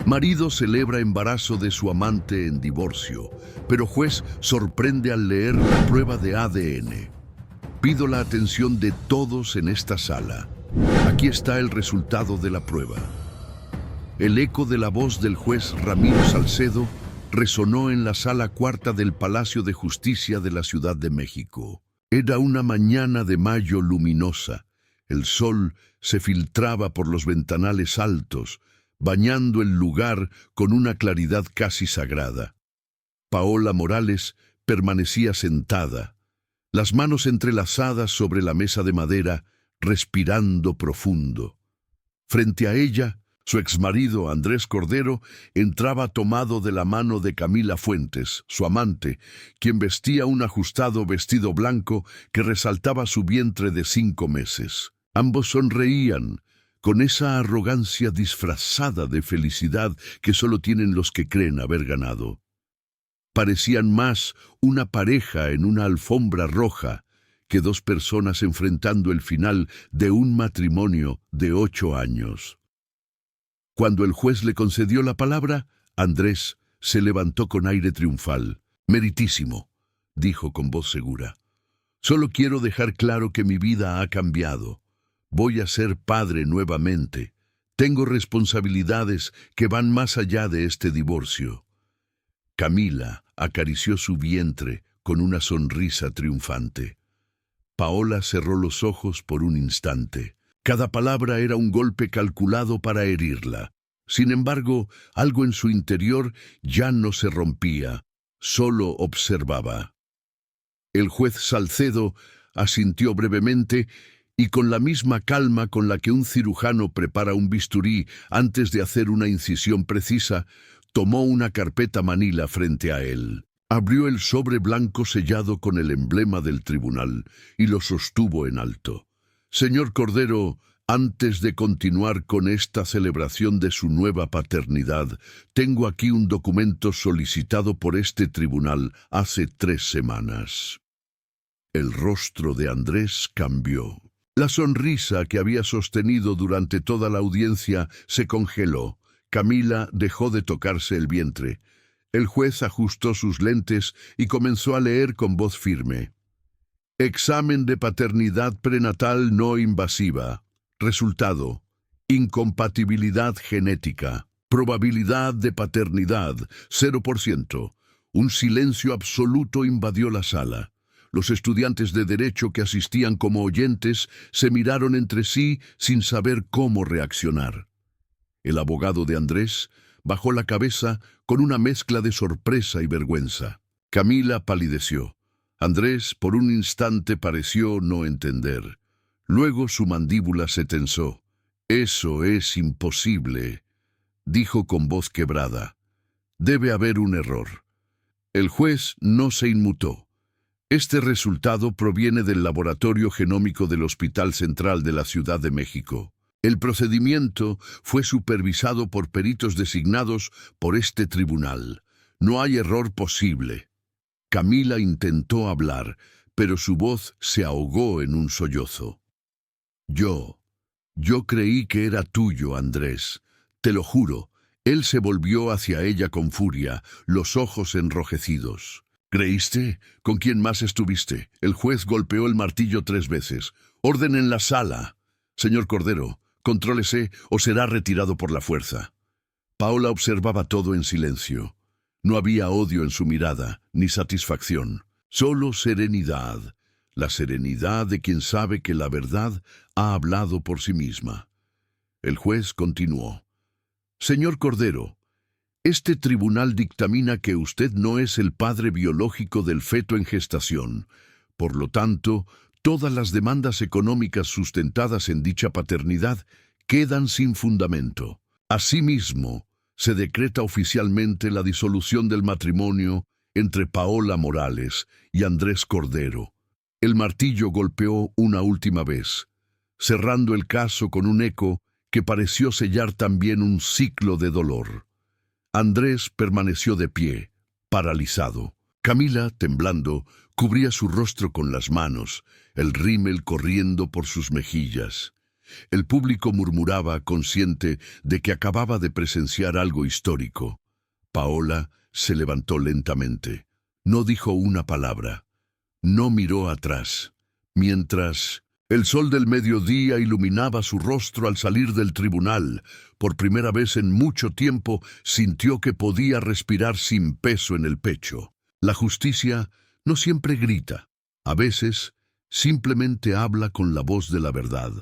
Marido celebra embarazo de su amante en divorcio, pero juez sorprende al leer la prueba de ADN. Pido la atención de todos en esta sala. Aquí está el resultado de la prueba. El eco de la voz del juez Ramiro Salcedo resonó en la sala cuarta del Palacio de Justicia de la Ciudad de México. Era una mañana de mayo luminosa. El sol se filtraba por los ventanales altos, bañando el lugar con una claridad casi sagrada. Paola Morales permanecía sentada, las manos entrelazadas sobre la mesa de madera, respirando profundo. Frente a ella, su exmarido Andrés Cordero entraba tomado de la mano de Camila Fuentes, su amante, quien vestía un ajustado vestido blanco que resaltaba su vientre de 5 meses. Ambos sonreían, con esa arrogancia disfrazada de felicidad que solo tienen los que creen haber ganado. Parecían más una pareja en una alfombra roja que 2 personas enfrentando el final de un matrimonio de 8 años. Cuando el juez le concedió la palabra, Andrés se levantó con aire triunfal. «Meritísimo», dijo con voz segura. «Solo quiero dejar claro que mi vida ha cambiado. Voy a ser padre nuevamente. Tengo responsabilidades que van más allá de este divorcio». Camila acarició su vientre con una sonrisa triunfante. Paola cerró los ojos por un instante. Cada palabra era un golpe calculado para herirla. Sin embargo, algo en su interior ya no se rompía, solo observaba. El juez Salcedo asintió brevemente y con la misma calma con la que un cirujano prepara un bisturí antes de hacer una incisión precisa, tomó una carpeta manila frente a él. Abrió el sobre blanco sellado con el emblema del tribunal y lo sostuvo en alto. «Señor Cordero, antes de continuar con esta celebración de su nueva paternidad, tengo aquí un documento solicitado por este tribunal hace 3 semanas». El rostro de Andrés cambió. La sonrisa que había sostenido durante toda la audiencia se congeló. Camila dejó de tocarse el vientre. El juez ajustó sus lentes y comenzó a leer con voz firme. «Examen de paternidad prenatal no invasiva. Resultado: incompatibilidad genética. Probabilidad de paternidad: 0%. Un silencio absoluto invadió la sala. Los estudiantes de Derecho que asistían como oyentes se miraron entre sí sin saber cómo reaccionar. El abogado de Andrés bajó la cabeza con una mezcla de sorpresa y vergüenza. Camila palideció. Andrés por un instante pareció no entender. Luego su mandíbula se tensó. «Eso es imposible», dijo con voz quebrada. «Debe haber un error». El juez no se inmutó. Este resultado proviene del Laboratorio Genómico del Hospital Central de la Ciudad de México. El procedimiento fue supervisado por peritos designados por este tribunal. No hay error posible. Camila intentó hablar, pero su voz se ahogó en un sollozo. Yo creí que era tuyo, Andrés. Te lo juro». Él se volvió hacia ella con furia, los ojos enrojecidos. «¿Creíste? ¿Con quién más estuviste?» El juez golpeó el martillo 3 veces. «Orden en la sala. Señor Cordero, contrólese o será retirado por la fuerza». Paola observaba todo en silencio. No había odio en su mirada, ni satisfacción. Solo serenidad. La serenidad de quien sabe que la verdad ha hablado por sí misma. El juez continuó. «Señor Cordero, este tribunal dictamina que usted no es el padre biológico del feto en gestación. Por lo tanto, todas las demandas económicas sustentadas en dicha paternidad quedan sin fundamento. Asimismo, se decreta oficialmente la disolución del matrimonio entre Paola Morales y Andrés Cordero». El martillo golpeó una última vez, cerrando el caso con un eco que pareció sellar también un ciclo de dolor. Andrés permaneció de pie, paralizado. Camila, temblando, cubría su rostro con las manos, el rímel corriendo por sus mejillas. El público murmuraba, consciente de que acababa de presenciar algo histórico. Paola se levantó lentamente. No dijo una palabra. No miró atrás. Mientras el sol del mediodía iluminaba su rostro al salir del tribunal, por primera vez en mucho tiempo sintió que podía respirar sin peso en el pecho. La justicia no siempre grita. A veces simplemente habla con la voz de la verdad.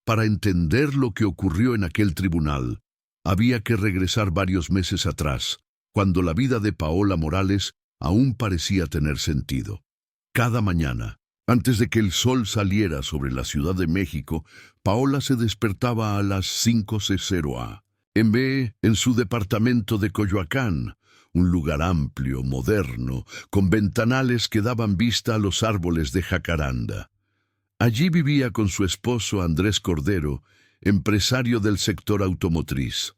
Para entender lo que ocurrió en aquel tribunal, había que regresar varios meses atrás, cuando la vida de Paola Morales aún parecía tener sentido. Cada mañana, antes de que el sol saliera sobre la Ciudad de México, Paola se despertaba a las 5:00 am. En su departamento de Coyoacán, un lugar amplio, moderno, con ventanales que daban vista a los árboles de jacaranda. Allí vivía con su esposo Andrés Cordero, empresario del sector automotriz.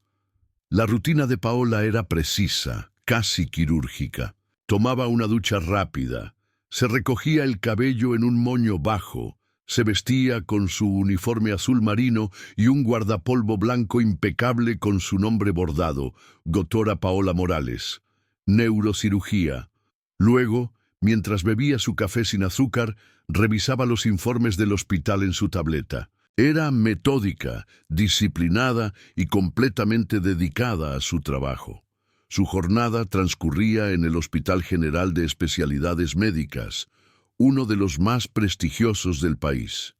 La rutina de Paola era precisa, casi quirúrgica. Tomaba una ducha rápida, se recogía el cabello en un moño bajo, se vestía con su uniforme azul marino y un guardapolvo blanco impecable con su nombre bordado, Doctora Paola Morales. Neurocirugía. Luego, mientras bebía su café sin azúcar, revisaba los informes del hospital en su tableta. Era metódica, disciplinada y completamente dedicada a su trabajo. Su jornada transcurría en el Hospital General de Especialidades Médicas, uno de los más prestigiosos del país.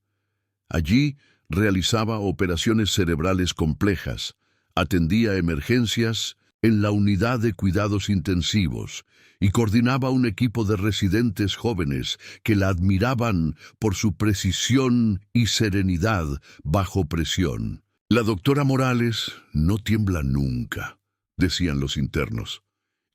Allí realizaba operaciones cerebrales complejas, atendía emergencias en la unidad de cuidados intensivos y coordinaba un equipo de residentes jóvenes que la admiraban por su precisión y serenidad bajo presión. La doctora Morales no tiembla nunca, decían los internos.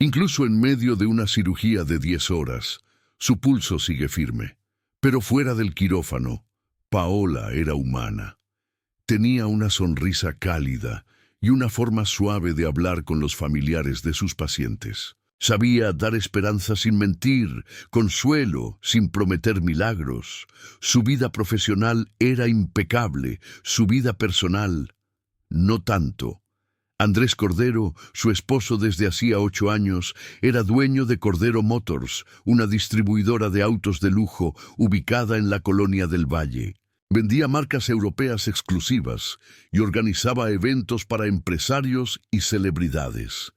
Incluso en medio de una cirugía de 10 horas, su pulso sigue firme. Pero fuera del quirófano, Paola era humana. Tenía una sonrisa cálida y una forma suave de hablar con los familiares de sus pacientes. Sabía dar esperanza sin mentir, consuelo sin prometer milagros. Su vida profesional era impecable, su vida personal no tanto. Andrés Cordero, su esposo desde hacía 8 años, era dueño de Cordero Motors, una distribuidora de autos de lujo ubicada en la Colonia del Valle. Vendía marcas europeas exclusivas y organizaba eventos para empresarios y celebridades.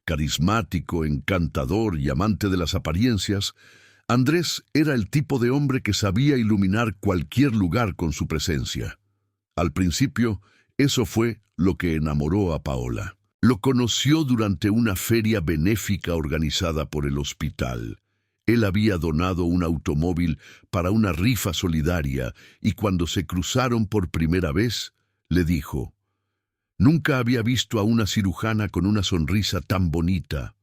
Carismático, encantador y amante de las apariencias, Andrés era el tipo de hombre que sabía iluminar cualquier lugar con su presencia. Al principio, eso fue lo que enamoró a Paola. Lo conoció durante una feria benéfica organizada por el hospital. Él había donado un automóvil para una rifa solidaria y cuando se cruzaron por primera vez, le dijo: «Nunca había visto a una cirujana con una sonrisa tan bonita».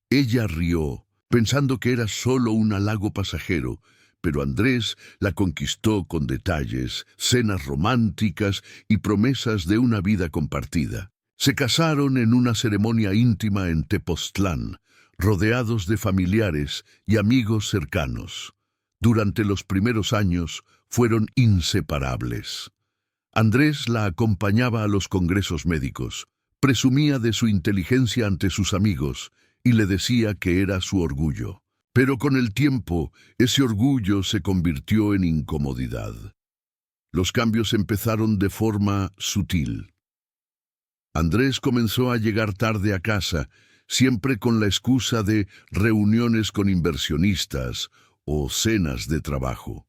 Ella rió, pensando que era solo un halago pasajero, pero Andrés la conquistó con detalles, cenas románticas y promesas de una vida compartida. Se casaron en una ceremonia íntima en Tepoztlán, rodeados de familiares y amigos cercanos. Durante los primeros años fueron inseparables. Andrés la acompañaba a los congresos médicos, presumía de su inteligencia ante sus amigos y le decía que era su orgullo. Pero con el tiempo, ese orgullo se convirtió en incomodidad. Los cambios empezaron de forma sutil. Andrés comenzó a llegar tarde a casa, siempre con la excusa de reuniones con inversionistas o cenas de trabajo.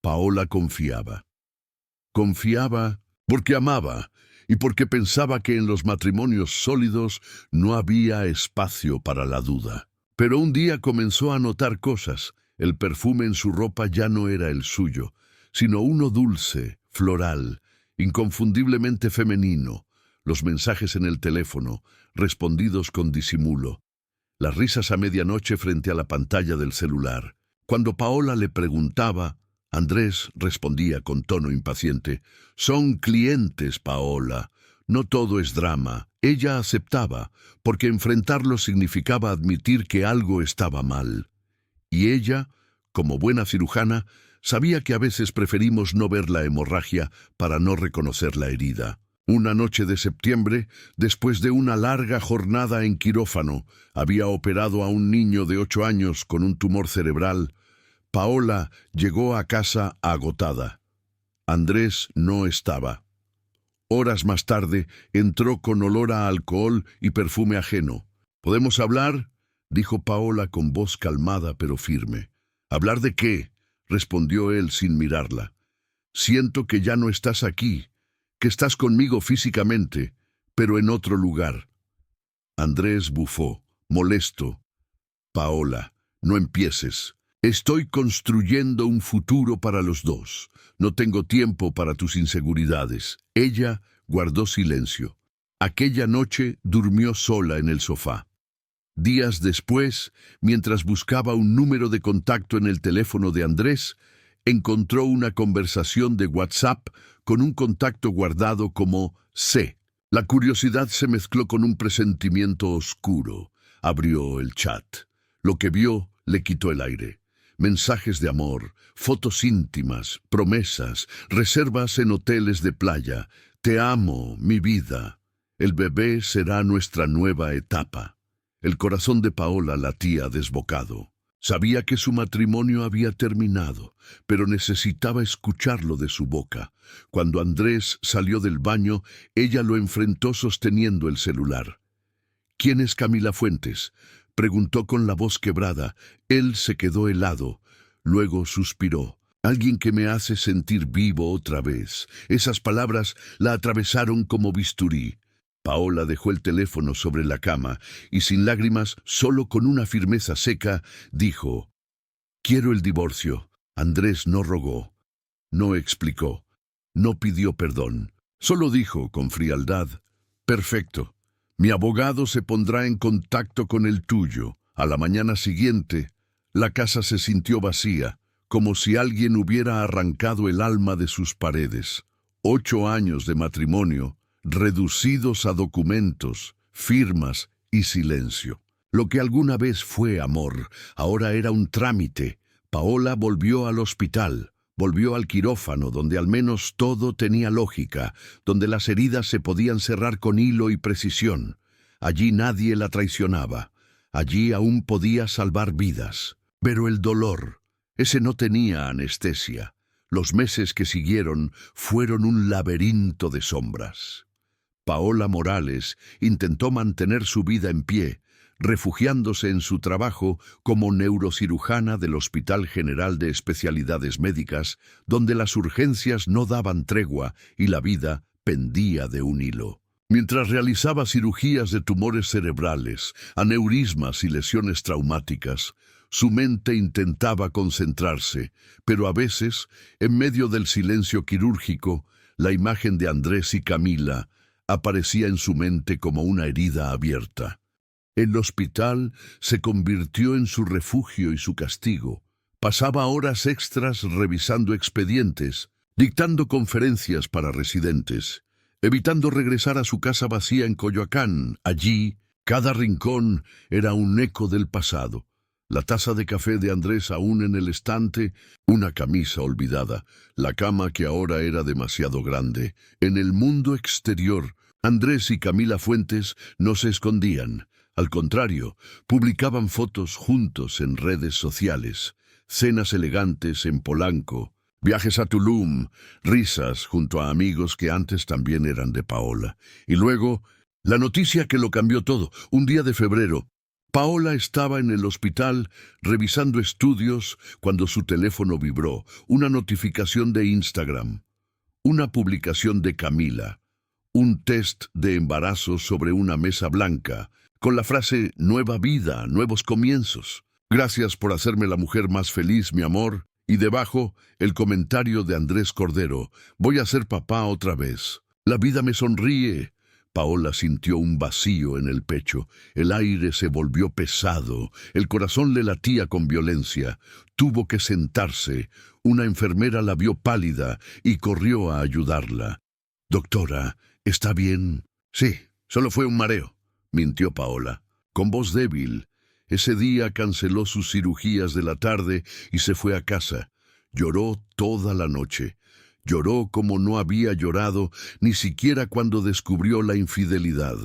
Paola confiaba. Confiaba porque amaba y porque pensaba que en los matrimonios sólidos no había espacio para la duda. Pero un día comenzó a notar cosas. El perfume en su ropa ya no era el suyo, sino uno dulce, floral, inconfundiblemente femenino. Los mensajes en el teléfono, respondidos con disimulo. Las risas a medianoche frente a la pantalla del celular. Cuando Paola le preguntaba, Andrés respondía con tono impaciente: «Son clientes, Paola. No todo es drama». Ella aceptaba, porque enfrentarlo significaba admitir que algo estaba mal. Y ella, como buena cirujana, Sabía que a veces preferimos no ver la hemorragia para no reconocer la herida. Una noche de septiembre, después de una larga jornada en quirófano, había operado a un niño de 8 años con un tumor cerebral. Paola llegó a casa agotada. Andrés no estaba. Horas más tarde, entró con olor a alcohol y perfume ajeno. ¿Podemos hablar?, dijo Paola con voz calmada pero firme. ¿Hablar de qué?, respondió él sin mirarla. Siento que ya no estás aquí, que estás conmigo físicamente, pero en otro lugar. Andrés bufó, molesto. Paola, no empieces. Estoy construyendo un futuro para los dos. No tengo tiempo para tus inseguridades. Ella guardó silencio. Aquella noche durmió sola en el sofá. Días después, mientras buscaba un número de contacto en el teléfono de Andrés, encontró una conversación de WhatsApp con un contacto guardado como C. La curiosidad se mezcló con un presentimiento oscuro. Abrió el chat. Lo que vio le quitó el aire. Mensajes de amor, fotos íntimas, promesas, reservas en hoteles de playa. Te amo, mi vida. El bebé será nuestra nueva etapa. El corazón de Paola latía desbocado. Sabía que su matrimonio había terminado, pero necesitaba escucharlo de su boca. Cuando Andrés salió del baño, ella lo enfrentó sosteniendo el celular. ¿Quién es Camila Fuentes?, preguntó con la voz quebrada. Él se quedó helado. Luego suspiró. Alguien que me hace sentir vivo otra vez. Esas palabras la atravesaron como bisturí. Paola dejó el teléfono sobre la cama y sin lágrimas, solo con una firmeza seca, dijo: «Quiero el divorcio». Andrés no rogó, no explicó, no pidió perdón. Solo dijo con frialdad: «Perfecto. Mi abogado se pondrá en contacto con el tuyo». A la mañana siguiente, la casa se sintió vacía, como si alguien hubiera arrancado el alma de sus paredes. 8 años de matrimonio, reducidos a documentos, firmas y silencio. Lo que alguna vez fue amor, ahora era un trámite. Paola volvió al hospital, volvió al quirófano, donde al menos todo tenía lógica, donde las heridas se podían cerrar con hilo y precisión. Allí nadie la traicionaba, allí aún podía salvar vidas. Pero el dolor, ese no tenía anestesia. Los meses que siguieron fueron un laberinto de sombras. Paola Morales intentó mantener su vida en pie, refugiándose en su trabajo como neurocirujana del Hospital General de Especialidades Médicas, donde las urgencias no daban tregua y la vida pendía de un hilo. Mientras realizaba cirugías de tumores cerebrales, aneurismas y lesiones traumáticas, su mente intentaba concentrarse, pero a veces, en medio del silencio quirúrgico, la imagen de Andrés y Camila aparecía en su mente como una herida abierta. El hospital se convirtió en su refugio y su castigo. Pasaba horas extras revisando expedientes, dictando conferencias para residentes, evitando regresar a su casa vacía en Coyoacán. Allí, cada rincón era un eco del pasado. La taza de café de Andrés aún en el estante, una camisa olvidada, la cama que ahora era demasiado grande. En el mundo exterior, Andrés y Camila Fuentes no se escondían. Al contrario, publicaban fotos juntos en redes sociales, cenas elegantes en Polanco, viajes a Tulum, risas junto a amigos que antes también eran de Paola. Y luego, la noticia que lo cambió todo. Un día de febrero, Paola estaba en el hospital revisando estudios cuando su teléfono vibró. Una notificación de Instagram, una publicación de Camila, un test de embarazo sobre una mesa blanca, con la frase «Nueva vida, nuevos comienzos. Gracias por hacerme la mujer más feliz, mi amor». Y debajo, el comentario de Andrés Cordero: «Voy a ser papá otra vez. La vida me sonríe». Paola sintió un vacío en el pecho. El aire se volvió pesado. El corazón le latía con violencia. Tuvo que sentarse. Una enfermera la vio pálida y corrió a ayudarla. «Doctora, ¿está bien?» «Sí, solo fue un mareo», mintió Paola, con voz débil. Ese día canceló sus cirugías de la tarde y se fue a casa. Lloró toda la noche. Lloró como no había llorado ni siquiera cuando descubrió la infidelidad.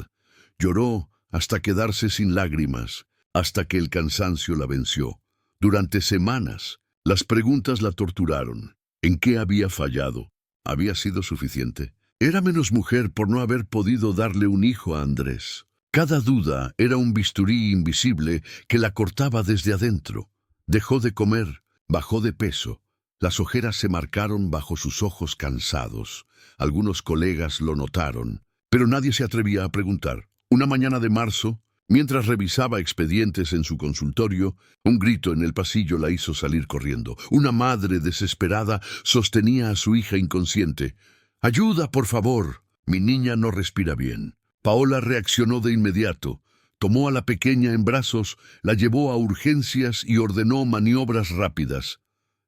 Lloró hasta quedarse sin lágrimas, hasta que el cansancio la venció. Durante semanas, las preguntas la torturaron. ¿En qué había fallado? ¿Había sido suficiente? Era menos mujer por no haber podido darle un hijo a Andrés. Cada duda era un bisturí invisible que la cortaba desde adentro. Dejó de comer, bajó de peso. Las ojeras se marcaron bajo sus ojos cansados. Algunos colegas lo notaron, pero nadie se atrevía a preguntar. Una mañana de marzo, mientras revisaba expedientes en su consultorio, un grito en el pasillo la hizo salir corriendo. Una madre desesperada sostenía a su hija inconsciente. «¡Ayuda, por favor! Mi niña no respira bien». Paola reaccionó de inmediato. Tomó a la pequeña en brazos, la llevó a urgencias y ordenó maniobras rápidas.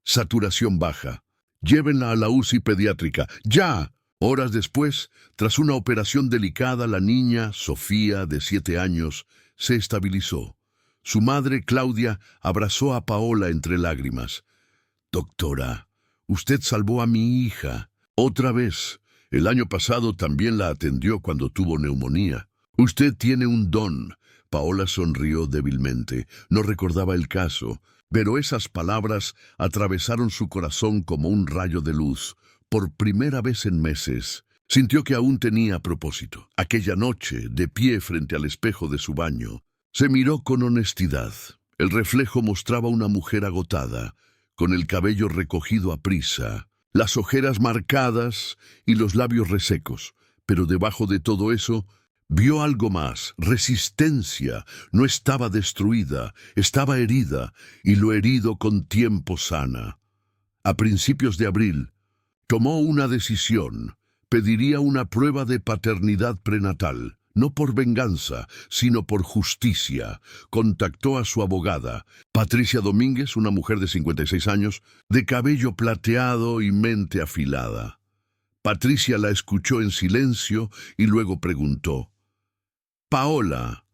Saturación baja. «Llévenla a la UCI pediátrica. ¡Ya!». Horas después, tras una operación delicada, la niña, Sofía, de 7 años, se estabilizó. Su madre, Claudia, abrazó a Paola entre lágrimas. «Doctora, usted salvó a mi hija. Otra vez. El año pasado también la atendió cuando tuvo neumonía. Usted tiene un don». Paola sonrió débilmente. No recordaba el caso, pero esas palabras atravesaron su corazón como un rayo de luz. Por primera vez en meses, sintió que aún tenía propósito. Aquella noche, de pie frente al espejo de su baño, se miró con honestidad. El reflejo mostraba una mujer agotada, con el cabello recogido a prisa, las ojeras marcadas y los labios resecos. Pero debajo de todo eso, vio algo más: resistencia. No estaba destruida, estaba herida, y lo herido con tiempo sana. A principios de abril, tomó una decisión. Pediría una prueba de paternidad prenatal, no por venganza, sino por justicia. Contactó a su abogada, Patricia Domínguez, una mujer de 56 años, de cabello plateado y mente afilada. Patricia la escuchó en silencio y luego preguntó: «Paola,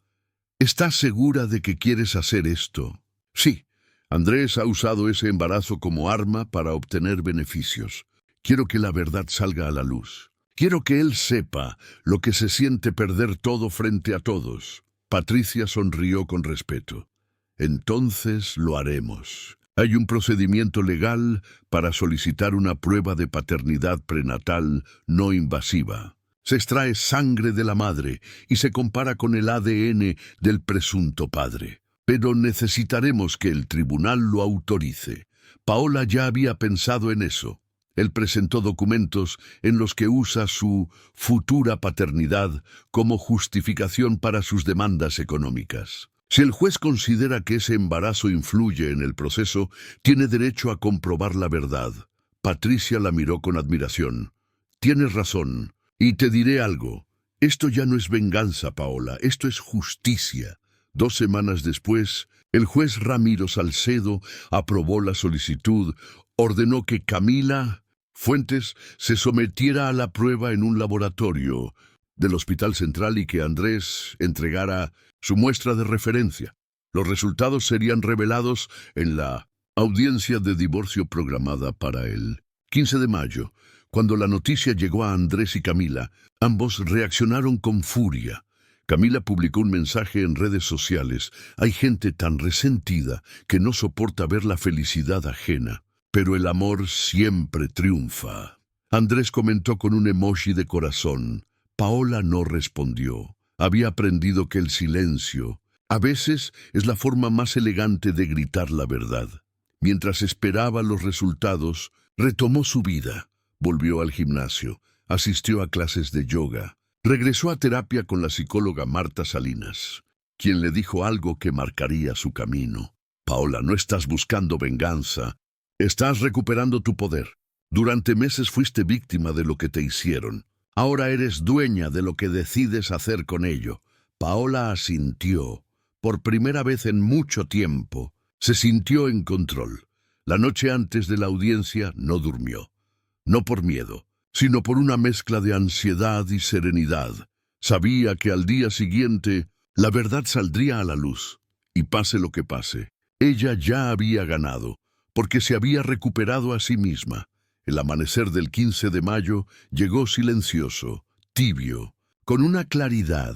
¿estás segura de que quieres hacer esto?». «Sí, Andrés ha usado ese embarazo como arma para obtener beneficios. Quiero que la verdad salga a la luz. Quiero que él sepa lo que se siente perder todo frente a todos». Patricia sonrió con respeto. «Entonces lo haremos. Hay un procedimiento legal para solicitar una prueba de paternidad prenatal no invasiva. Se extrae sangre de la madre y se compara con el ADN del presunto padre. Pero necesitaremos que el tribunal lo autorice». Paola ya había pensado en eso. Él presentó documentos en los que usa su futura paternidad como justificación para sus demandas económicas. Si el juez considera que ese embarazo influye en el proceso, tiene derecho a comprobar la verdad. Patricia la miró con admiración. «Tienes razón. Y te diré algo. Esto ya no es venganza, Paola. Esto es justicia». 2 semanas después, el juez Ramiro Salcedo aprobó la solicitud. Ordenó que Camila Fuentes se sometiera a la prueba en un laboratorio del Hospital Central y que Andrés entregara su muestra de referencia. Los resultados serían revelados en la audiencia de divorcio programada para el 15 de mayo. Cuando la noticia llegó a Andrés y Camila, ambos reaccionaron con furia. Camila publicó un mensaje en redes sociales: «Hay gente tan resentida que no soporta ver la felicidad ajena. Pero el amor siempre triunfa». Andrés comentó con un emoji de corazón. Paola no respondió. Había aprendido que el silencio a veces es la forma más elegante de gritar la verdad. Mientras esperaba los resultados, retomó su vida. Volvió al gimnasio, asistió a clases de yoga, regresó a terapia con la psicóloga Marta Salinas, quien le dijo algo que marcaría su camino. «Paola, no estás buscando venganza. Estás recuperando tu poder. Durante meses fuiste víctima de lo que te hicieron. Ahora eres dueña de lo que decides hacer con ello». Paola asintió. Por primera vez en mucho tiempo, se sintió en control. La noche antes de la audiencia no durmió. No por miedo, sino por una mezcla de ansiedad y serenidad. Sabía que al día siguiente la verdad saldría a la luz. Y pase lo que pase, ella ya había ganado. porque se había recuperado a sí misma. El amanecer del 15 de mayo llegó silencioso, tibio, con una claridad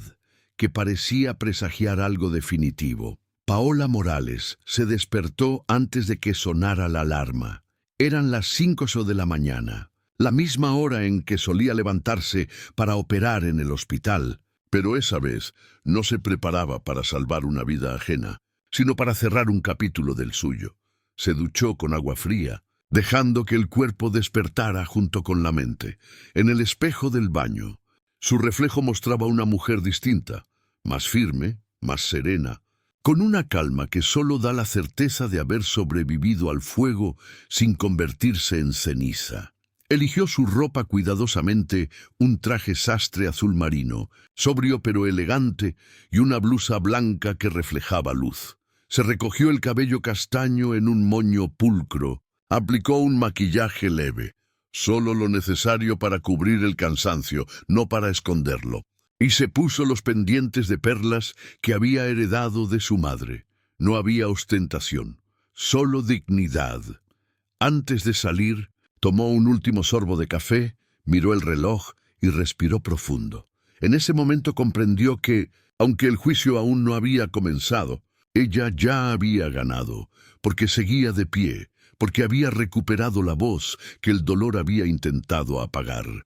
que parecía presagiar algo definitivo. Paola Morales se despertó antes de que sonara la alarma. Eran las 5 de la mañana, la misma hora en que solía levantarse para operar en el hospital. Pero esa vez no se preparaba para salvar una vida ajena, sino para cerrar un capítulo del suyo. Se duchó con agua fría, dejando que el cuerpo despertara junto con la mente. En el espejo del baño, su reflejo mostraba una mujer distinta, más firme, más serena, con una calma que solo da la certeza de haber sobrevivido al fuego sin convertirse en ceniza. Eligió su ropa cuidadosamente, un traje sastre azul marino, sobrio pero elegante, y una blusa blanca que reflejaba luz. Se recogió el cabello castaño en un moño pulcro, aplicó un maquillaje leve, solo lo necesario para cubrir el cansancio, no para esconderlo, y se puso los pendientes de perlas que había heredado de su madre. No había ostentación, solo dignidad. Antes de salir, tomó un último sorbo de café, miró el reloj y respiró profundo. En ese momento comprendió que, aunque el juicio aún no había comenzado, ella ya había ganado, porque seguía de pie, porque había recuperado la voz que el dolor había intentado apagar.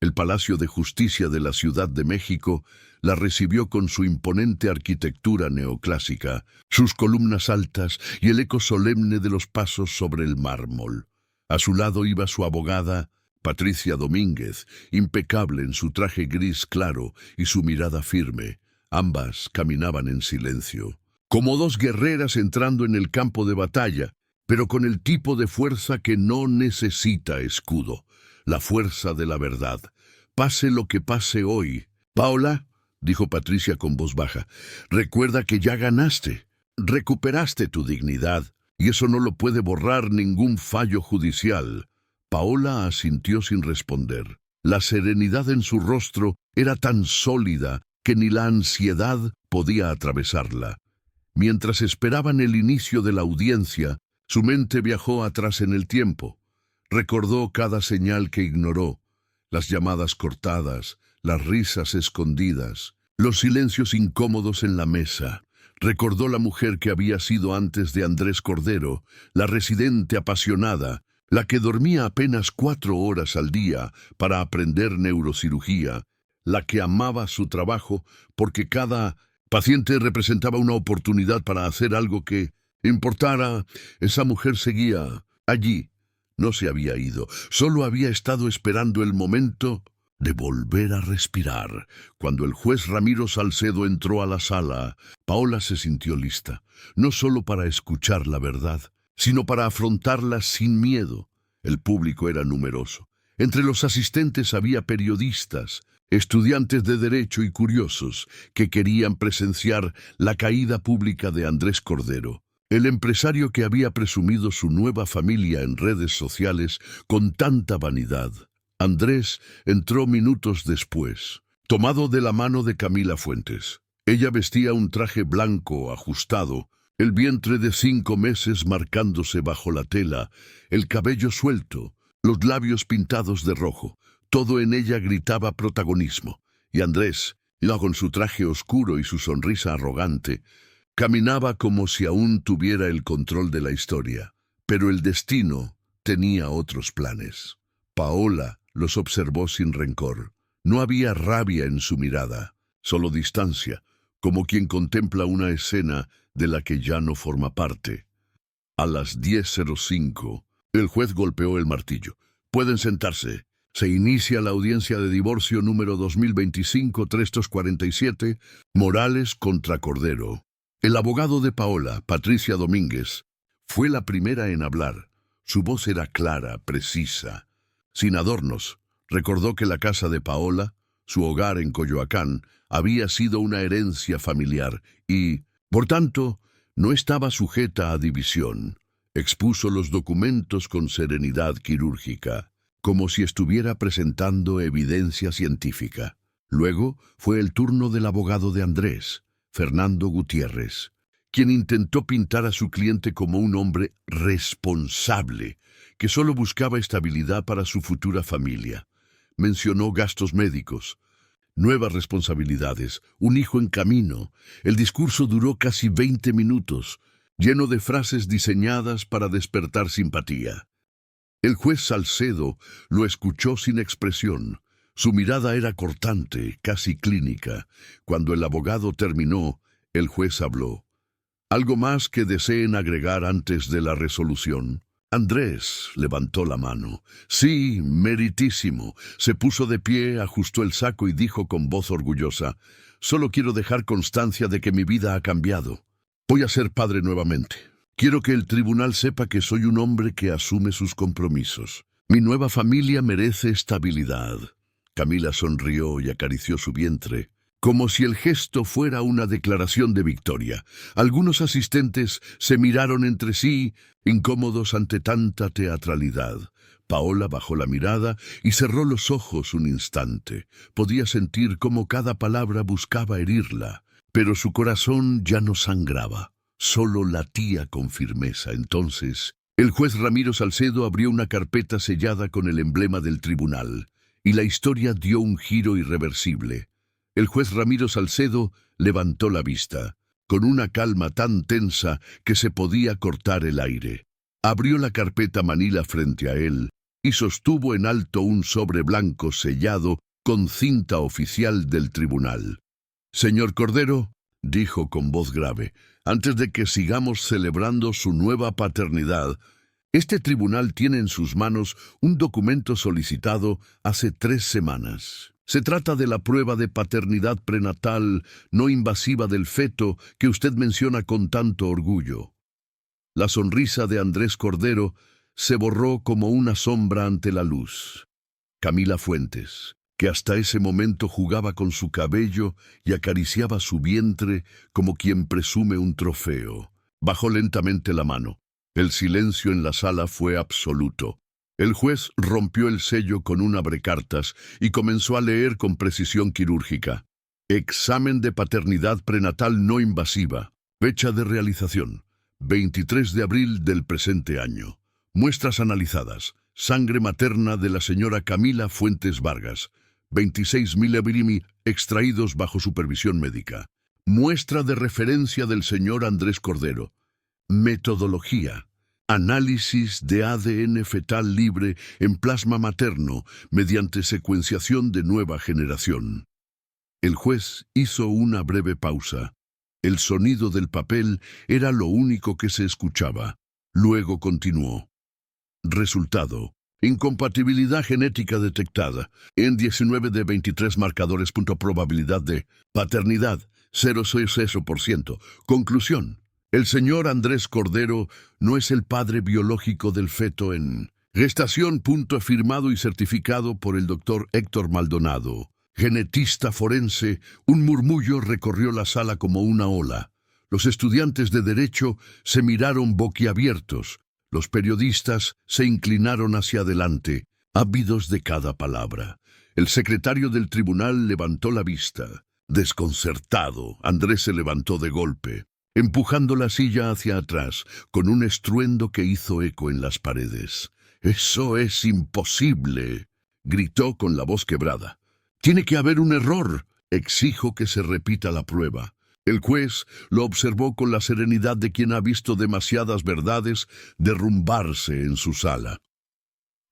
El Palacio de Justicia de la Ciudad de México la recibió con su imponente arquitectura neoclásica, sus columnas altas y el eco solemne de los pasos sobre el mármol. A su lado iba su abogada, Patricia Domínguez, impecable en su traje gris claro y su mirada firme. Ambas caminaban en silencio, como dos guerreras entrando en el campo de batalla, pero con el tipo de fuerza que no necesita escudo, la fuerza de la verdad. Pase lo que pase hoy. Paola, dijo Patricia con voz baja, recuerda que ya ganaste, recuperaste tu dignidad, y eso no lo puede borrar ningún fallo judicial. Paola asintió sin responder. La serenidad en su rostro era tan sólida que ni la ansiedad podía atravesarla. Mientras esperaban el inicio de la audiencia, su mente viajó atrás en el tiempo. Recordó cada señal que ignoró, las llamadas cortadas, las risas escondidas, los silencios incómodos en la mesa. Recordó la mujer que había sido antes de Andrés Cordero, la residente apasionada, la que dormía apenas 4 horas al día para aprender neurocirugía, la que amaba su trabajo porque cada paciente representaba una oportunidad para hacer algo que importara. Esa mujer seguía allí. No se había ido, solo había estado esperando el momento de volver a respirar. Cuando el juez Ramiro Salcedo entró a la sala, Paola se sintió lista, no solo para escuchar la verdad, sino para afrontarla sin miedo. El público era numeroso. Entre los asistentes había periodistas, estudiantes de derecho y curiosos que querían presenciar la caída pública de Andrés Cordero, el empresario que había presumido su nueva familia en redes sociales con tanta vanidad. Andrés entró minutos después, tomado de la mano de Camila Fuentes. Ella vestía un traje blanco ajustado, el vientre de 5 meses marcándose bajo la tela, el cabello suelto, los labios pintados de rojo. Todo en ella gritaba protagonismo. Y Andrés, ya con su traje oscuro y su sonrisa arrogante, caminaba como si aún tuviera el control de la historia. Pero el destino tenía otros planes. Paola los observó sin rencor. No había rabia en su mirada, solo distancia, como quien contempla una escena de la que ya no forma parte. A las 10:05, el juez golpeó el martillo. Pueden sentarse. Se inicia la audiencia de divorcio número 2025-347, Morales contra Cordero. El abogado de Paola, Patricia Domínguez, fue la primera en hablar. Su voz era clara, precisa, sin adornos. Recordó que la casa de Paola, su hogar en Coyoacán, había sido una herencia familiar y, por tanto, no estaba sujeta a división. Expuso los documentos con serenidad quirúrgica, como si estuviera presentando evidencia científica. Luego fue el turno del abogado de Andrés, Fernando Gutiérrez, quien intentó pintar a su cliente como un hombre responsable, que solo buscaba estabilidad para su futura familia. Mencionó gastos médicos, nuevas responsabilidades, un hijo en camino. El discurso duró casi 20 minutos, lleno de frases diseñadas para despertar simpatía. El juez Salcedo lo escuchó sin expresión. Su mirada era cortante, casi clínica. Cuando el abogado terminó, el juez habló. ¿Algo más que deseen agregar antes de la resolución? Andrés levantó la mano. Sí, meritísimo. Se puso de pie, ajustó el saco y dijo con voz orgullosa: solo quiero dejar constancia de que mi vida ha cambiado. Voy a ser padre nuevamente. Quiero que el tribunal sepa que soy un hombre que asume sus compromisos. Mi nueva familia merece estabilidad. Camila sonrió y acarició su vientre, como si el gesto fuera una declaración de victoria. Algunos asistentes se miraron entre sí, incómodos ante tanta teatralidad. Paola bajó la mirada y cerró los ojos un instante. Podía sentir cómo cada palabra buscaba herirla, pero su corazón ya no sangraba. Solo latía con firmeza. Entonces, el juez Ramiro Salcedo abrió una carpeta sellada con el emblema del tribunal, y la historia dio un giro irreversible. El juez Ramiro Salcedo levantó la vista, con una calma tan tensa que se podía cortar el aire. Abrió la carpeta manila frente a él y sostuvo en alto un sobre blanco sellado con cinta oficial del tribunal. Señor Cordero, dijo con voz grave, antes de que sigamos celebrando su nueva paternidad, este tribunal tiene en sus manos un documento solicitado hace 3 semanas. Se trata de la prueba de paternidad prenatal no invasiva del feto que usted menciona con tanto orgullo. La sonrisa de Andrés Cordero se borró como una sombra ante la luz. Camila Fuentes, que hasta ese momento jugaba con su cabello y acariciaba su vientre como quien presume un trofeo, bajó lentamente la mano. El silencio en la sala fue absoluto. El juez rompió el sello con un abrecartas y comenzó a leer con precisión quirúrgica. Examen de paternidad prenatal no invasiva. Fecha de realización: 23 de abril del presente año. Muestras analizadas: sangre materna de la señora Camila Fuentes Vargas, 26 mililitros extraídos bajo supervisión médica. Muestra de referencia del señor Andrés Cordero. Metodología: análisis de ADN fetal libre en plasma materno mediante secuenciación de nueva generación. El juez hizo una breve pausa. El sonido del papel era lo único que se escuchaba. Luego continuó. Resultado: incompatibilidad genética detectada en 19 de 23 marcadores. Probabilidad de paternidad 0,6%. Conclusión: el señor Andrés Cordero no es el padre biológico del feto en gestación. Firmado y certificado por el doctor Héctor Maldonado, genetista forense. Un murmullo recorrió la sala como una ola. Los estudiantes de Derecho se miraron boquiabiertos. Los periodistas se inclinaron hacia adelante, ávidos de cada palabra. El secretario del tribunal levantó la vista. Desconcertado, Andrés se levantó de golpe, empujando la silla hacia atrás, con un estruendo que hizo eco en las paredes. «¡Eso es imposible!», gritó con la voz quebrada. «Tiene que haber un error. Exijo que se repita la prueba». El juez lo observó con la serenidad de quien ha visto demasiadas verdades derrumbarse en su sala.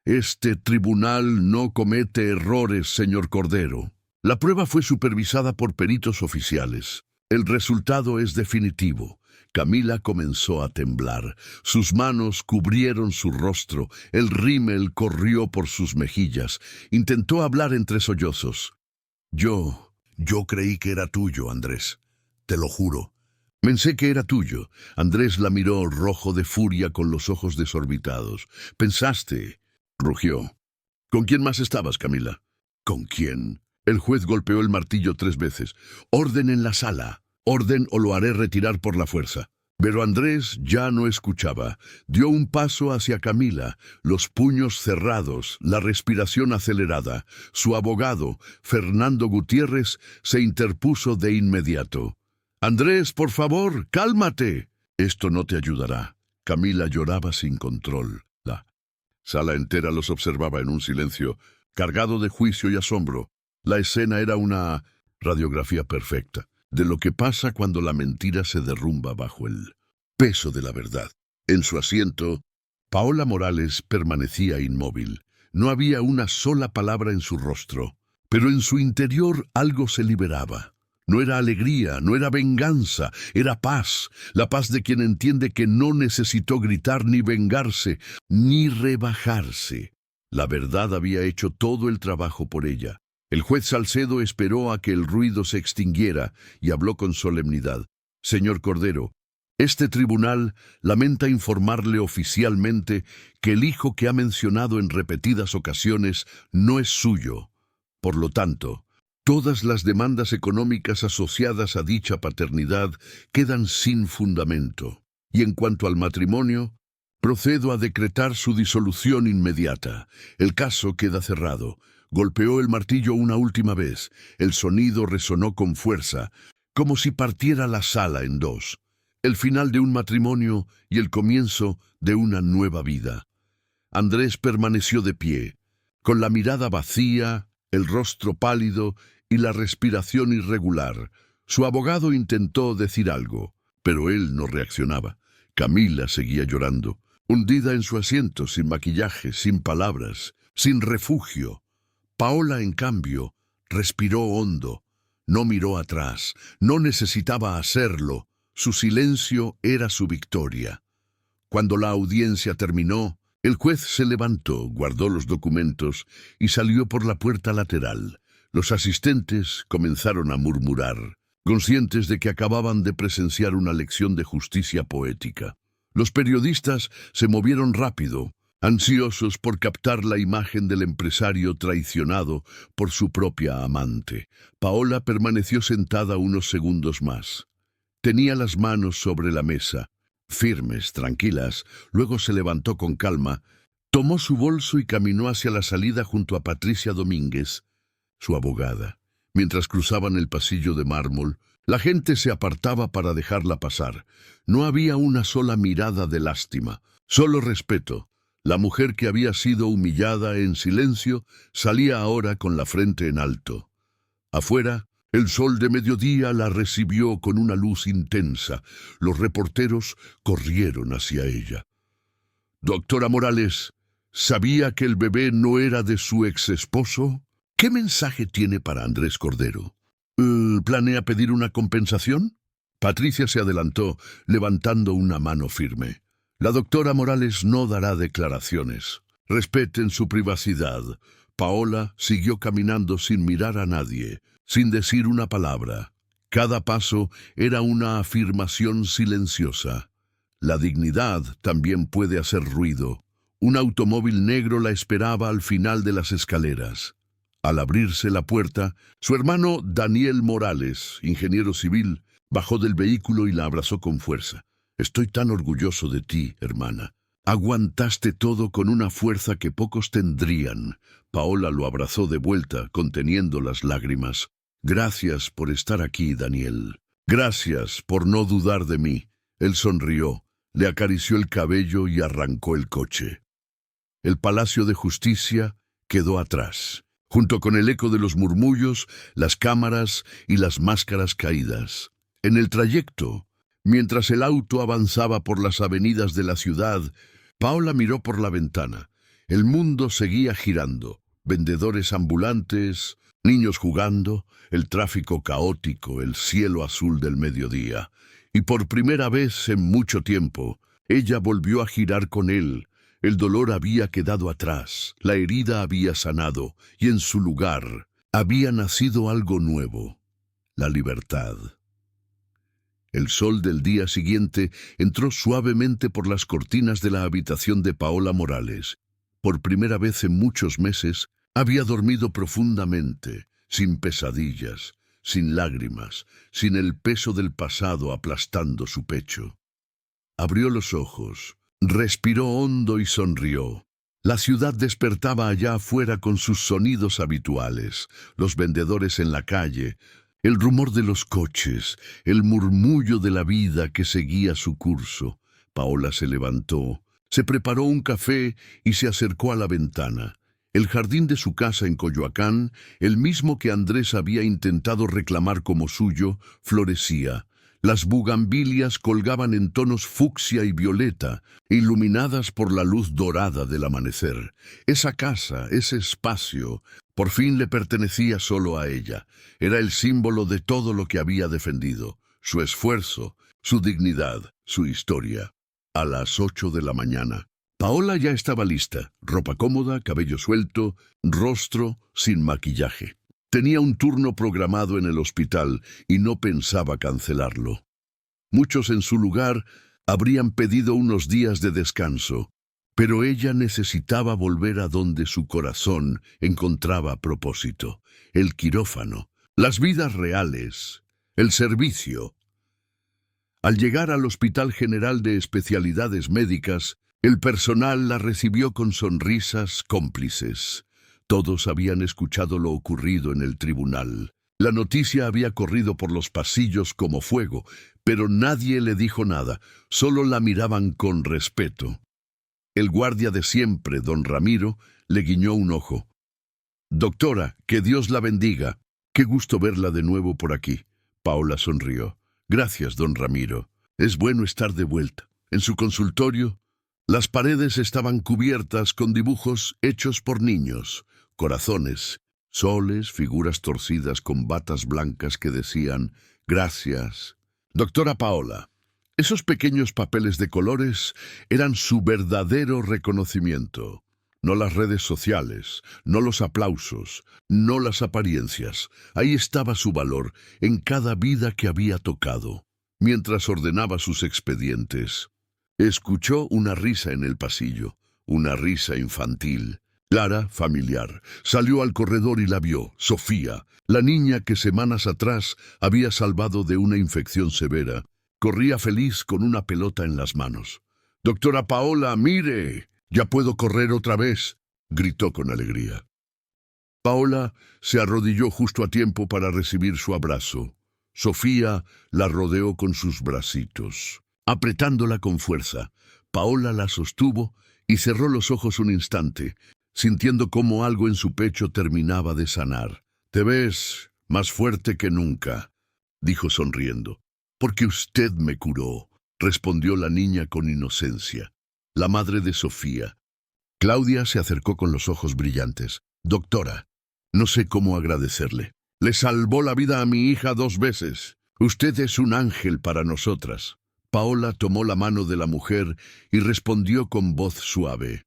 «Este tribunal no comete errores, señor Cordero. La prueba fue supervisada por peritos oficiales. El resultado es definitivo». Camila comenzó a temblar. Sus manos cubrieron su rostro. El rímel corrió por sus mejillas. Intentó hablar entre sollozos. Yo creí que era tuyo, Andrés. Te lo juro. Pensé que era tuyo». Andrés la miró rojo de furia con los ojos desorbitados. «¿Pensaste?», rugió. «¿Con quién más estabas, Camila?». «¿Con quién?». El juez golpeó el martillo 3 veces. «Orden en la sala. Orden o lo haré retirar por la fuerza». Pero Andrés ya no escuchaba. Dio un paso hacia Camila, los puños cerrados, la respiración acelerada. Su abogado, Fernando Gutiérrez, se interpuso de inmediato. Andrés, por favor, cálmate. Esto no te ayudará. Camila lloraba sin control. La sala entera los observaba en un silencio cargado de juicio y asombro. La escena era una radiografía perfecta de lo que pasa cuando la mentira se derrumba bajo el peso de la verdad. En su asiento, Paola Morales permanecía inmóvil. No había una sola palabra en su rostro, pero en su interior algo se liberaba. No era alegría, no era venganza, era paz, la paz de quien entiende que no necesitó gritar ni vengarse, ni rebajarse. La verdad había hecho todo el trabajo por ella. El juez Salcedo esperó a que el ruido se extinguiera y habló con solemnidad. Señor Cordero, este tribunal lamenta informarle oficialmente que el hijo que ha mencionado en repetidas ocasiones no es suyo. Por lo tanto, todas las demandas económicas asociadas a dicha paternidad quedan sin fundamento. Y en cuanto al matrimonio, procedo a decretar su disolución inmediata. El caso queda cerrado. Golpeó el martillo una última vez. El sonido resonó con fuerza, como si partiera la sala en dos. El final de un matrimonio y el comienzo de una nueva vida. Andrés permaneció de pie, con la mirada vacía, el rostro pálido y la respiración irregular. Su abogado intentó decir algo, pero él no reaccionaba. Camila seguía llorando, hundida en su asiento, sin maquillaje, sin palabras, sin refugio. Paola, en cambio, respiró hondo. No miró atrás, no necesitaba hacerlo. Su silencio era su victoria. Cuando la audiencia terminó, el juez se levantó, guardó los documentos y salió por la puerta lateral. Los asistentes comenzaron a murmurar, conscientes de que acababan de presenciar una lección de justicia poética. Los periodistas se movieron rápido, ansiosos por captar la imagen del empresario traicionado por su propia amante. Paola permaneció sentada unos segundos más. Tenía las manos sobre la mesa, firmes, tranquilas. Luego se levantó con calma, tomó su bolso y caminó hacia la salida junto a Patricia Domínguez, su abogada. Mientras cruzaban el pasillo de mármol, la gente se apartaba para dejarla pasar. No había una sola mirada de lástima, solo respeto. La mujer que había sido humillada en silencio salía ahora con la frente en alto. Afuera, el sol de mediodía la recibió con una luz intensa. Los reporteros corrieron hacia ella. Doctora Morales, ¿sabía que el bebé no era de su ex esposo? ¿Qué mensaje tiene para Andrés Cordero? ¿Planea pedir una compensación? Patricia se adelantó, levantando una mano firme. La doctora Morales no dará declaraciones. Respeten su privacidad. Paola siguió caminando sin mirar a nadie, sin decir una palabra. Cada paso era una afirmación silenciosa. La dignidad también puede hacer ruido. Un automóvil negro la esperaba al final de las escaleras. Al abrirse la puerta, su hermano Daniel Morales, ingeniero civil, bajó del vehículo y la abrazó con fuerza. Estoy tan orgulloso de ti, hermana. Aguantaste todo con una fuerza que pocos tendrían. Paola lo abrazó de vuelta, conteniendo las lágrimas. Gracias por estar aquí, Daniel. Gracias por no dudar de mí. Él sonrió, le acarició el cabello y arrancó el coche. El Palacio de Justicia quedó atrás, junto con el eco de los murmullos, las cámaras y las máscaras caídas. En el trayecto, mientras el auto avanzaba por las avenidas de la ciudad, Paola miró por la ventana. El mundo seguía girando. Vendedores ambulantes, niños jugando, el tráfico caótico, el cielo azul del mediodía. Y por primera vez en mucho tiempo, ella volvió a girar con él. El dolor había quedado atrás, la herida había sanado, y en su lugar había nacido algo nuevo, la libertad. El sol del día siguiente entró suavemente por las cortinas de la habitación de Paola Morales. Por primera vez en muchos meses, había dormido profundamente, sin pesadillas, sin lágrimas, sin el peso del pasado aplastando su pecho. Abrió los ojos, respiró hondo y sonrió. La ciudad despertaba allá afuera con sus sonidos habituales, los vendedores en la calle, El rumor de los coches, el murmullo de la vida que seguía su curso. Paola se levantó, se preparó un café y se acercó a la ventana. El jardín de su casa en Coyoacán, el mismo que Andrés había intentado reclamar como suyo, florecía. Las bugambilias colgaban en tonos fucsia y violeta, iluminadas por la luz dorada del amanecer. Esa casa, ese espacio, por fin le pertenecía solo a ella. Era el símbolo de todo lo que había defendido, su esfuerzo, su dignidad, su historia. A las 8 de la mañana. Paola ya estaba lista, ropa cómoda, cabello suelto, rostro sin maquillaje. Tenía un turno programado en el hospital y no pensaba cancelarlo. Muchos en su lugar habrían pedido unos días de descanso, pero ella necesitaba volver a donde su corazón encontraba propósito, el quirófano, las vidas reales, el servicio. Al llegar al Hospital General de Especialidades Médicas, el personal la recibió con sonrisas cómplices. Todos habían escuchado lo ocurrido en el tribunal. La noticia había corrido por los pasillos como fuego, pero nadie le dijo nada, solo la miraban con respeto. El guardia de siempre, don Ramiro, le guiñó un ojo. «Doctora, que Dios la bendiga. Qué gusto verla de nuevo por aquí». Paola sonrió. «Gracias, don Ramiro. Es bueno estar de vuelta». En su consultorio, las paredes estaban cubiertas con dibujos hechos por niños, corazones, soles, figuras torcidas con batas blancas que decían «Gracias». «Doctora Paola». Esos pequeños papeles de colores eran su verdadero reconocimiento. No las redes sociales, no los aplausos, no las apariencias. Ahí estaba su valor, en cada vida que había tocado. Mientras ordenaba sus expedientes, escuchó una risa en el pasillo, una risa infantil, clara, familiar. Salió al corredor y la vio, Sofía, la niña que semanas atrás había salvado de una infección severa. Corría feliz con una pelota en las manos. «Doctora Paola, mire, ya puedo correr otra vez», gritó con alegría. Paola se arrodilló justo a tiempo para recibir su abrazo. Sofía la rodeó con sus bracitos. Apretándola con fuerza, Paola la sostuvo y cerró los ojos un instante, sintiendo cómo algo en su pecho terminaba de sanar. «Te ves más fuerte que nunca», dijo sonriendo. «Porque usted me curó», respondió la niña con inocencia, la madre de Sofía. Claudia se acercó con los ojos brillantes. «Doctora, no sé cómo agradecerle. Le salvó la vida a mi hija 2 veces. Usted es un ángel para nosotras». Paola tomó la mano de la mujer y respondió con voz suave.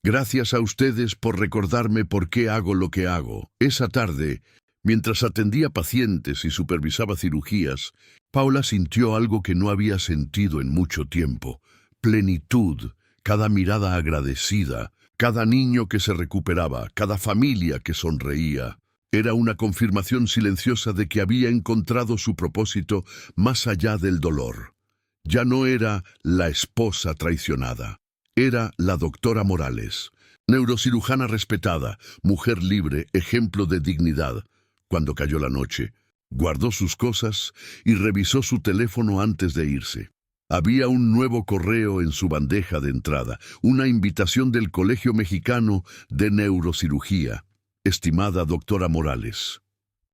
«Gracias a ustedes por recordarme por qué hago lo que hago». Esa tarde, mientras atendía pacientes y supervisaba cirugías, Paola sintió algo que no había sentido en mucho tiempo: plenitud, cada mirada agradecida, cada niño que se recuperaba, cada familia que sonreía. Era una confirmación silenciosa de que había encontrado su propósito más allá del dolor. Ya no era la esposa traicionada, era la doctora Morales, neurocirujana respetada, mujer libre, ejemplo de dignidad. Cuando cayó la noche, guardó sus cosas y revisó su teléfono antes de irse. Había un nuevo correo en su bandeja de entrada, una invitación del Colegio Mexicano de Neurocirugía. «Estimada doctora Morales,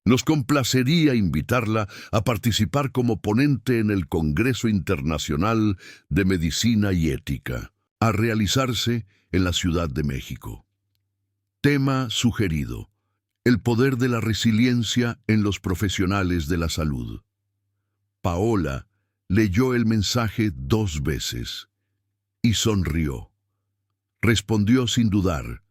nos complacería invitarla a participar como ponente en el Congreso Internacional de Medicina y Ética, a realizarse en la Ciudad de México. Tema sugerido: el poder de la resiliencia en los profesionales de la salud». Paola leyó el mensaje 2 veces y sonrió. Respondió sin dudar: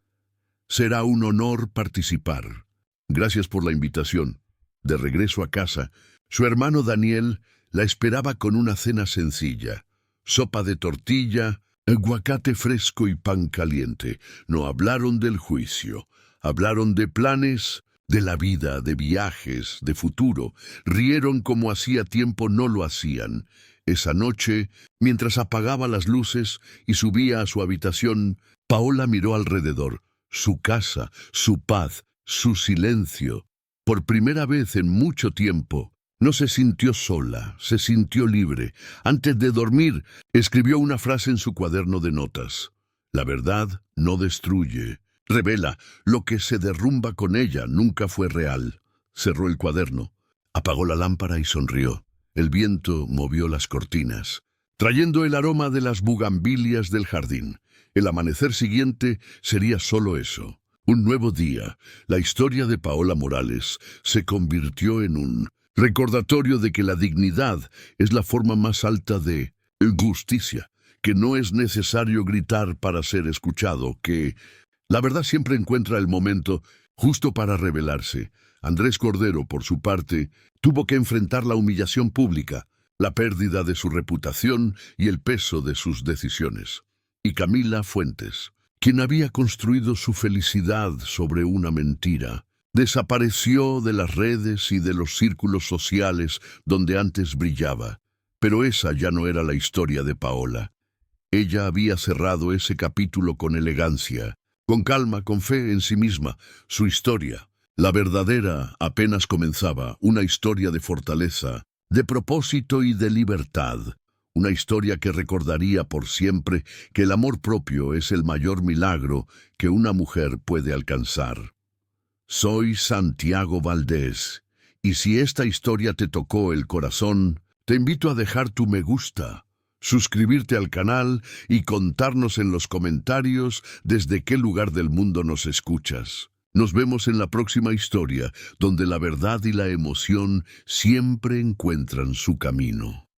«Será un honor participar. Gracias por la invitación». De regreso a casa, su hermano Daniel la esperaba con una cena sencilla: sopa de tortilla, aguacate fresco y pan caliente. No hablaron del juicio. Hablaron de planes, de la vida, de viajes, de futuro. Rieron como hacía tiempo no lo hacían. Esa noche, mientras apagaba las luces y subía a su habitación, Paola miró alrededor. Su casa, su paz, su silencio. Por primera vez en mucho tiempo, no se sintió sola, se sintió libre. Antes de dormir, escribió una frase en su cuaderno de notas. La verdad no destruye, revela. Lo que se derrumba con ella nunca fue real. Cerró el cuaderno, apagó la lámpara y sonrió. El viento movió las cortinas, trayendo el aroma de las bugambilias del jardín. El amanecer siguiente sería solo eso. Un nuevo día. La historia de Paola Morales se convirtió en un recordatorio de que la dignidad es la forma más alta de justicia, que no es necesario gritar para ser escuchado, que la verdad siempre encuentra el momento justo para revelarse. Andrés Cordero, por su parte, tuvo que enfrentar la humillación pública, la pérdida de su reputación y el peso de sus decisiones. Y Camila Fuentes, quien había construido su felicidad sobre una mentira, desapareció de las redes y de los círculos sociales donde antes brillaba. Pero esa ya no era la historia de Paola. Ella había cerrado ese capítulo con elegancia, con calma, con fe en sí misma. Su historia, la verdadera, apenas comenzaba, una historia de fortaleza, de propósito y de libertad. Una historia que recordaría por siempre que el amor propio es el mayor milagro que una mujer puede alcanzar. Soy Santiago Valdés, y si esta historia te tocó el corazón, te invito a dejar tu me gusta, suscribirte al canal y contarnos en los comentarios desde qué lugar del mundo nos escuchas. Nos vemos en la próxima historia, donde la verdad y la emoción siempre encuentran su camino.